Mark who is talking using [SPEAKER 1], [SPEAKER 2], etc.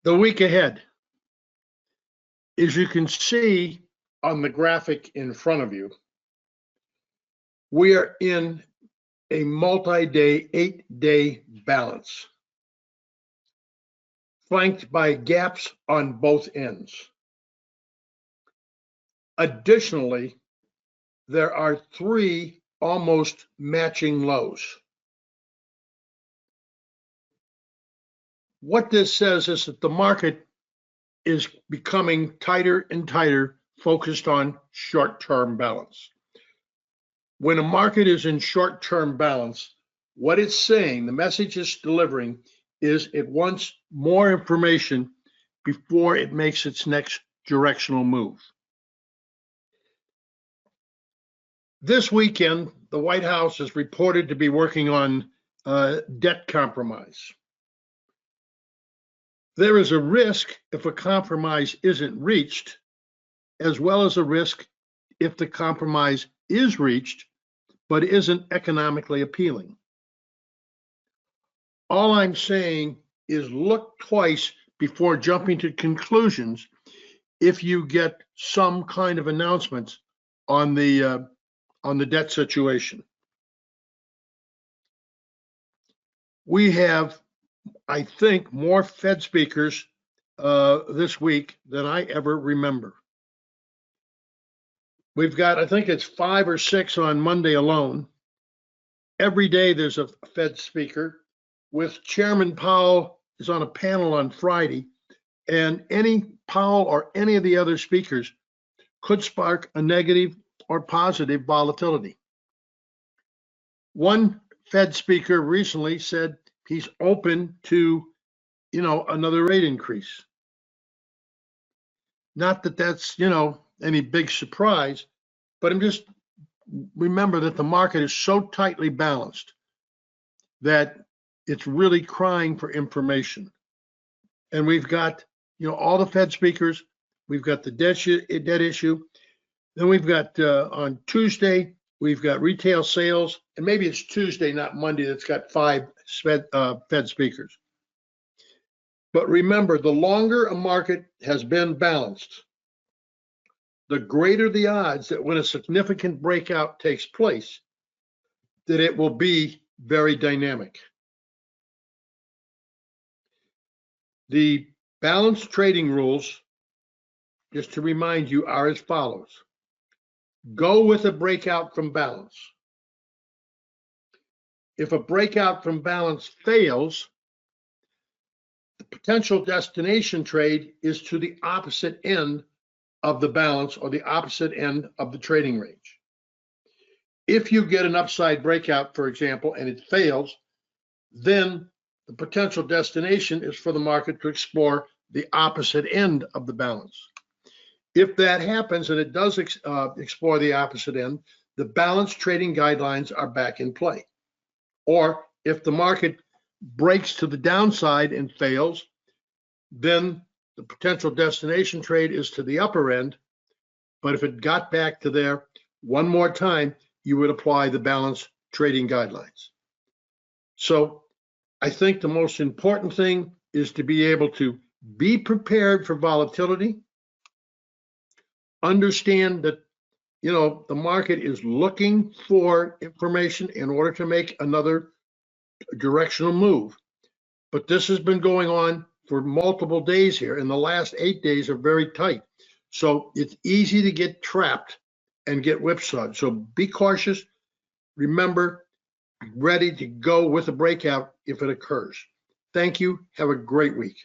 [SPEAKER 1] The week ahead, as you can see on the graphic in front of you, we are in a multi-day, 8-day balance, flanked by gaps on both ends. Additionally, there are 3 almost matching lows. What this says is that the market is becoming tighter and tighter, focused on short-term balance. When a market is in short-term balance, what it's saying, the message it's delivering, is it wants more information before it makes its next directional move. This weekend, the White House is reported to be working on debt compromise. There is a risk if a compromise isn't reached, as well as a risk if the compromise is reached, but isn't economically appealing. All I'm saying is look twice before jumping to conclusions if you get some kind of announcements on the debt situation. We have, I think, more Fed speakers this week than I ever remember. We've got, I think it's 5 or 6 on Monday alone. Every day there's a Fed speaker, with Chairman Powell is on a panel on Friday, and any Powell or any of the other speakers could spark a negative or positive volatility. One Fed speaker recently said he's open to, another rate increase. Not that that's, any big surprise, but I'm just remember that the market is so tightly balanced that it's really crying for information. And we've got, all the Fed speakers, we've got the debt issue. Then we've got on Tuesday, we've got retail sales, and maybe it's Tuesday, not Monday, that's got 5 Fed speakers. But remember, the longer a market has been balanced, the greater the odds that when a significant breakout takes place, that it will be very dynamic. The balanced trading rules, just to remind you, are as follows. Go with a breakout from balance. If a breakout from balance fails, the potential destination trade is to the opposite end of the balance or the opposite end of the trading range. If you get an upside breakout, for example, and it fails, then the potential destination is for the market to explore the opposite end of the balance. If that happens and it does explore the opposite end, the balanced trading guidelines are back in play. Or if the market breaks to the downside and fails, then the potential destination trade is to the upper end. But if it got back to there one more time, you would apply the balanced trading guidelines. So I think the most important thing is to be able to be prepared for volatility, understand that, the market is looking for information in order to make another directional move. But this has been going on for multiple days here, and the last 8 days are very tight. So it's easy to get trapped and get whipsawed. So be cautious. Remember, be ready to go with a breakout if it occurs. Thank you. Have a great week.